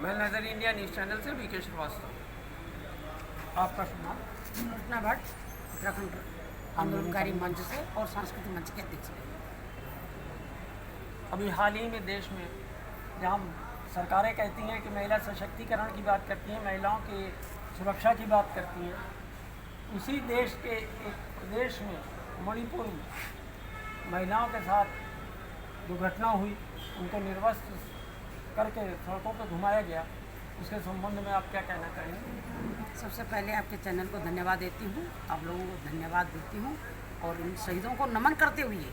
मैं नजर India news channel से बीके श्रीवास्तव। आपका शुभ नाम? रत्ना भट्ट, उत्तराखंड आंदोलनकारी मंच से और सांस्कृतिक मंच के अध्यक्ष हैं। अभी हाल ही में देश में जहाँ सरकारें कहती हैं कि महिला सशक्तिकरण की बात करती हैं, महिलाओं की सुरक्षा की बात करती हैं, उसी देश के एक प्रदेश में मणिपुर में महिलाओं के साथ जो घटना हुई, उनको निर्वस्त्र करके सड़कों पर घुमाया गया, उसके संबंध में आप क्या कहना चाहेंगे? सबसे पहले आपके चैनल को धन्यवाद देती हूँ, आप लोगों को धन्यवाद देती हूँ और इन शहीदों को नमन करते हुए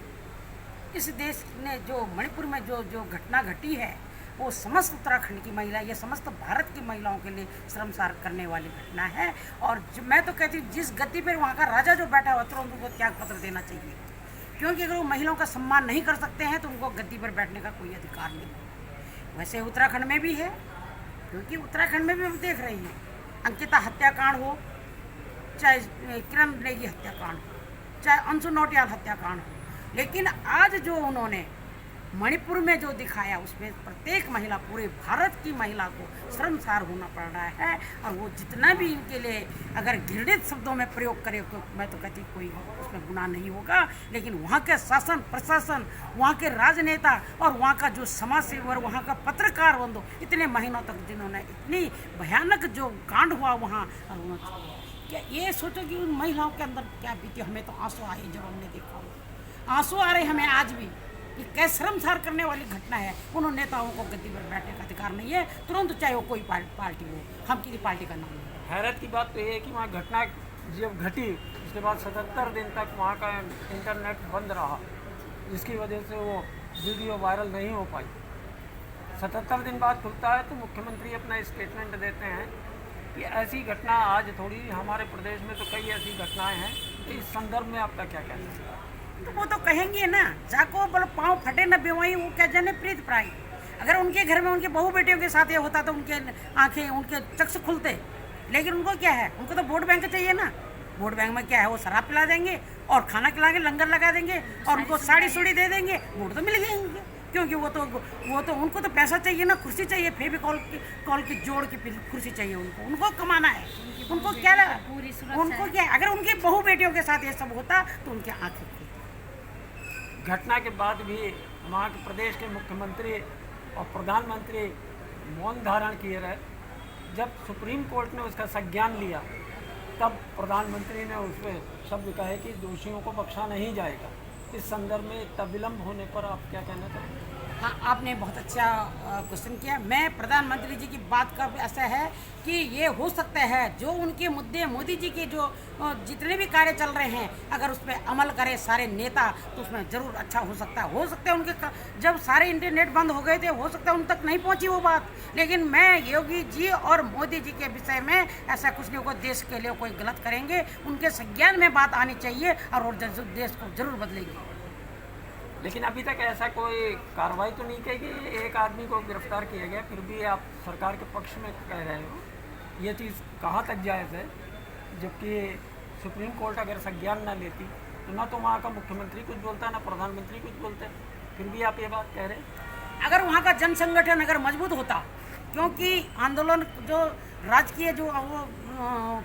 इस देश ने जो मणिपुर में जो घटना घटी है वो समस्त उत्तराखंड की महिला, ये समस्त भारत की महिलाओं के लिए शर्मसार करने वाली घटना है। और मैं तो कहती हूँ जिस गति पर वहाँ का राजा जो बैठा हुआ तुरंत उनको त्याग पत्र देना चाहिए, क्योंकि अगर वो महिलाओं का सम्मान नहीं कर सकते हैं तो उनको गद्दी पर बैठने का कोई अधिकार नहीं है। वैसे उत्तराखंड में भी है, क्योंकि उत्तराखंड में भी हम देख रहे हैं अंकिता हत्याकांड हो, चाहे किरण नेगी हत्याकांड हो, चाहे अंशु नौटियाल हत्याकांड हो, लेकिन आज जो उन्होंने मणिपुर में जो दिखाया उसमें प्रत्येक महिला, पूरे भारत की महिला को शर्मसार होना पड़ रहा है। और वो जितना भी इनके लिए अगर घृणित शब्दों में प्रयोग करे तो मैं तो कहती कोई उसमें गुनाह नहीं होगा, लेकिन वहाँ के शासन प्रशासन, वहाँ के राजनेता और वहाँ का जो समाज सेवी, वहाँ का पत्रकार बंधु, इतने महीनों तक जिन्होंने इतनी भयानक जो कांड हुआ वहाँ, और उन्होंने क्या ये सोचो कि उन महिलाओं के अंदर क्या बीती। हमें तो आंसू आए जब हमने देखा, आंसू आ रहे हमें आज भी। ये कैसे शर्मसार करने वाली घटना है। उन नेताओं को गद्दी पर बैठने का अधिकार नहीं है, तुरंत चाहे वो कोई पार्टी हो, हम किसी पार्टी का नाम नहीं है। हैरत की बात तो ये है कि वहाँ घटना जब घटी उसके बाद 77 दिन तक वहाँ का इंटरनेट बंद रहा, जिसकी वजह से वो वीडियो वायरल नहीं हो पाई। 77 दिन बाद खुलता है तो मुख्यमंत्री अपना स्टेटमेंट देते हैं कि ऐसी घटना आज थोड़ी, हमारे प्रदेश में तो कई ऐसी घटनाएँ हैं। तो इस संदर्भ में आपका क्या कहना है? तो वो तो कहेंगे ना, जाको बोलो पाँव फटे न बेवाई, वो क्या जाने प्रीत प्राई। अगर उनके घर में उनके बहू बेटियों के साथ ये होता तो उनके आंखें, उनके चक्ष खुलते, लेकिन उनको क्या है, उनको तो वोट बैंक चाहिए ना। वोट बैंक में क्या है, वो शराब पिला देंगे और खाना खिलाएंगे, लंगर लगा देंगे और उनको साड़ी सुड़ी दे देंगे, वोट तो मिल गए। क्योंकि वो तो उनको तो पैसा चाहिए ना, कुर्सी चाहिए, फेविकॉल की जोड़ की कुर्सी चाहिए, उनको कमाना है। उनको क्या उनको क्या, अगर उनकी बहू बेटियों के साथ ये सब होता तो उनकी आंखें खुलती। घटना के बाद भी वहाँ के प्रदेश के मुख्यमंत्री और प्रधानमंत्री मौन धारण किए रहे। जब सुप्रीम कोर्ट ने उसका संज्ञान लिया तब प्रधानमंत्री ने उस पर शब्द कहे कि दोषियों को बख्शा नहीं जाएगा। इस संदर्भ में इतना विलम्ब होने पर आप क्या कहना चाहेंगे? हाँ, आपने बहुत अच्छा क्वेश्चन किया। मैं प्रधानमंत्री जी की बात का ऐसा है कि ये हो सकता है जो उनके मुद्दे, मोदी जी के जो जितने भी कार्य चल रहे हैं, अगर उस पर अमल करें सारे नेता तो उसमें ज़रूर अच्छा हो सकता है। हो सकता है उनके जब सारे इंटरनेट बंद हो गए थे, हो सकता है उन तक नहीं पहुंची वो बात, लेकिन मैं योगी जी और मोदी जी के विषय में ऐसा कुछ नहीं होगा। देश के लिए कोई गलत करेंगे, उनके संज्ञान में बात आनी चाहिए और वो देश को जरूर बदलेंगे। लेकिन अभी तक ऐसा कोई कार्रवाई तो नहीं की कि एक आदमी को गिरफ्तार किया गया, फिर भी आप सरकार के पक्ष में कह रहे हो। ये चीज़ कहाँ तक जायज़ है? जबकि सुप्रीम कोर्ट अगर संज्ञान ना लेती तो ना तो वहाँ का मुख्यमंत्री कुछ बोलता, ना प्रधानमंत्री कुछ बोलते, फिर भी आप ये बात कह रहे हैं। अगर वहाँ का जन संगठन अगर मजबूत होता, क्योंकि आंदोलन जो राजकीय जो वो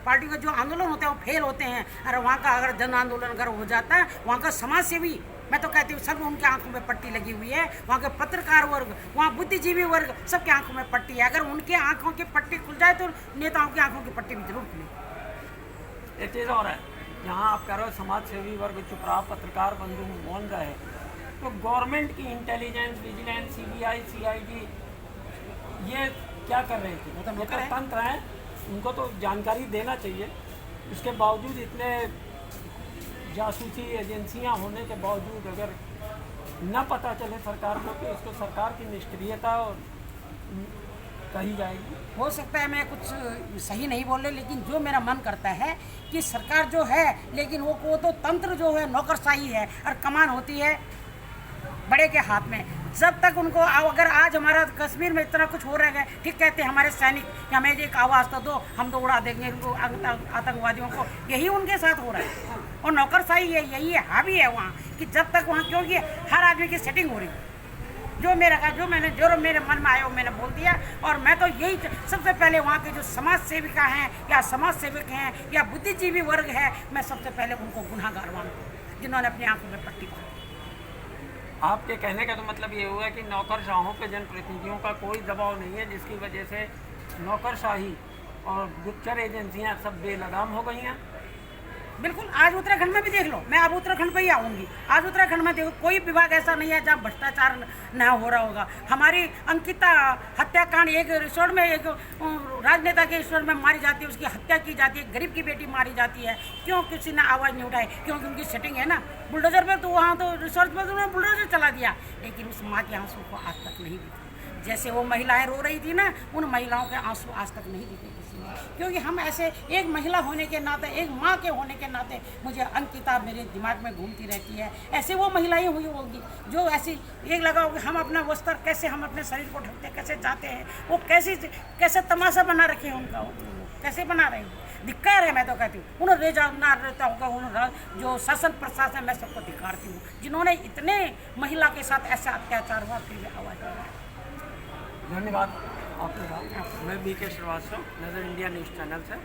पार्टी का जो आंदोलन होता है वो फेल होते हैं। और वहाँ का अगर जन आंदोलन अगर हो जाता है, वहाँ का समाज सेवी, मैं तो कहती हूँ सब उनके आंखों में पट्टी लगी हुई है। वहाँ के पत्रकार वर्ग, वहाँ बुद्धिजीवी वर्ग, सबके आंखों में पट्टी है। अगर उनके आंखों की पट्टी खुल जाए तो नेताओं की आंखों की पट्टी भी जरूर खुले। एक चीज़ और है, यहाँ आप कह रहे हो समाज सेवी वर्ग चुप रहा, पत्रकार बंधु मौन रहे, तो गवर्नमेंट की इंटेलिजेंस, विजिलेंस, CBI, CID ये क्या कर रहे थे? मतलब ये तंत्र हैं, उनको तो जानकारी देना चाहिए। इसके बावजूद इतने जासूसी एजेंसियां होने के बावजूद अगर न पता चले सरकार को, तो इसको सरकार की निष्क्रियता कही जाएगी। हो सकता है मैं कुछ सही नहीं बोल रहे, लेकिन जो मेरा मन करता है कि सरकार जो है, लेकिन वो तो तंत्र जो है नौकरशाही है और कमान होती है बड़े के हाथ में। जब तक उनको अगर आज हमारा कश्मीर में इतना कुछ हो रहा है, ठीक कहते हैं हमारे सैनिक कि हमें एक आवाज़ तो दो, हम तो उड़ा देंगे इनको आतंकवादियों को, यही उनके साथ हो रहा है। और नौकरशाही है, यही है, हावी है वहाँ कि जब तक वहाँ, क्योंकि हर आदमी की सेटिंग हो रही है। जो मेरे मन में आया वो मैंने बोल दिया। और मैं तो यही सबसे पहले वहाँ के जो समाज सेविका हैं या समाज सेवक हैं या बुद्धिजीवी वर्ग है, मैं सबसे पहले उनको गुनाहगार मानता हूँ जिन्होंने अपनी आंखों में पट्टी बांधी। आपके कहने का तो मतलब ये हुआ कि नौकरशाहों पे जनप्रतिनिधियों का कोई दबाव नहीं है, जिसकी वजह से नौकरशाही और गुप्तचर एजेंसियां सब बेलगाम हो गई हैं। बिल्कुल, आज उत्तराखंड में भी देख लो, मैं अब उत्तराखंड पे ही आऊँगी। आज उत्तराखंड में देखो कोई विभाग ऐसा नहीं है जहाँ भ्रष्टाचार न हो रहा होगा। हमारी अंकिता हत्याकांड, एक रिसोर्ट में एक राजनेता के रिसोर्ट में मारी जाती है, उसकी हत्या की जाती है, गरीब की बेटी मारी जाती है। क्यों किसी ने आवाज़ नहीं उठाई? क्योंकि उनकी सेटिंग है ना बुलडोजर पर, तो वहाँ तो रिसोर्ट पर तो उन्होंने बुलडोजर चला दिया। लेकिन उस माँ के आंसू को आज तक नहीं दिखे। जैसे वो महिलाएं रो रही थी ना, उन महिलाओं के आंसू आज तक नहीं दिखे किसी ने। क्योंकि हम ऐसे एक महिला होने के नाते, एक माँ के होने के नाते मुझे अंकिता मेरे दिमाग में घूमती रहती है। ऐसे वो महिलाएं हुई होंगी जो ऐसी एक लगा होगी, हम अपना वस्त्र कैसे, हम अपने शरीर को ढकते कैसे जाते हैं, वो कैसे तमाशा बना रखे हैं उनका, कैसे बना रहे हैं। धिक्कार है, मैं तो कहती हूँ उन्हें रेजाना रहता होगा, उन्हें जो शासन प्रशासन, मैं सबको धिक्कारती हूँ जिन्होंने इतने महिला के साथ ऐसा अत्याचार हुआ फिर भी आवाज़ नहीं आई। धन्यवाद आपके साथ। मैं BK श्रीवास्तव, नज़र इंडिया न्यूज़ चैनल से।